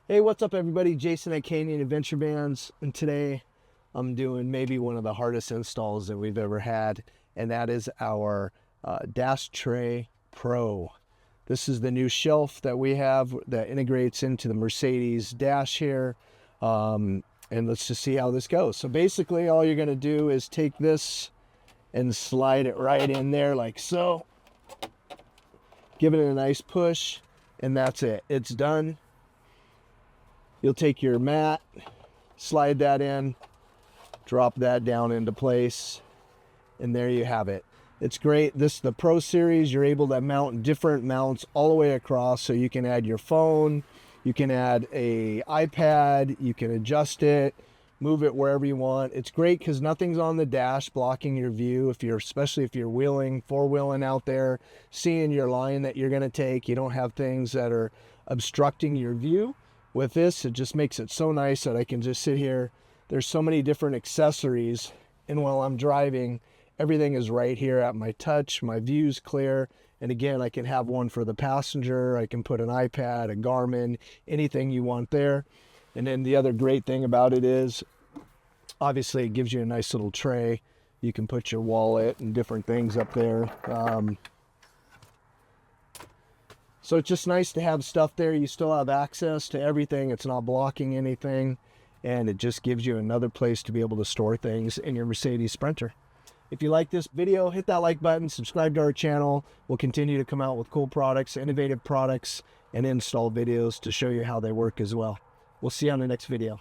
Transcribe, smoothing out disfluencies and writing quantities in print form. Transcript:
Hey, what's up everybody? Jason at Canyon Adventure Bands, and today I'm doing maybe one of the hardest installs that we've ever had, and that is our Dash Tray Pro. This is the new shelf that we have that integrates into the Mercedes dash here, and let's just see how this goes. So basically all you're going to do is take this and slide it right in there like so. Give it a nice push, and that's it. It's done. You'll take your mat, slide that in, drop that down into place, and there you have it. It's great. This is the Pro Series. You're able to mount different mounts all the way across, so you can add your phone, you can add a iPad, you can adjust it, move it wherever you want. It's great because nothing's on the dash blocking your view. Especially if you're wheeling, four-wheeling out there, seeing your line that you're going to take, you don't have things that are obstructing your view. With this, it just makes it so nice that I can just sit here. There's so many different accessories, and while I'm driving, everything is right here at my touch. My view's clear, and again, I can have one for the passenger. I can put an iPad, a Garmin, anything you want there. And then the other great thing about it is, obviously, it gives you a nice little tray. You can put your wallet and different things up there. So it's just nice to have stuff there. You still have access to everything. It's not blocking anything. And it just gives you another place to be able to store things in your Mercedes Sprinter. If you like this video, hit that like button, subscribe to our channel. We'll continue to come out with cool products, innovative products, and install videos to show you how they work as well. We'll see you on the next video.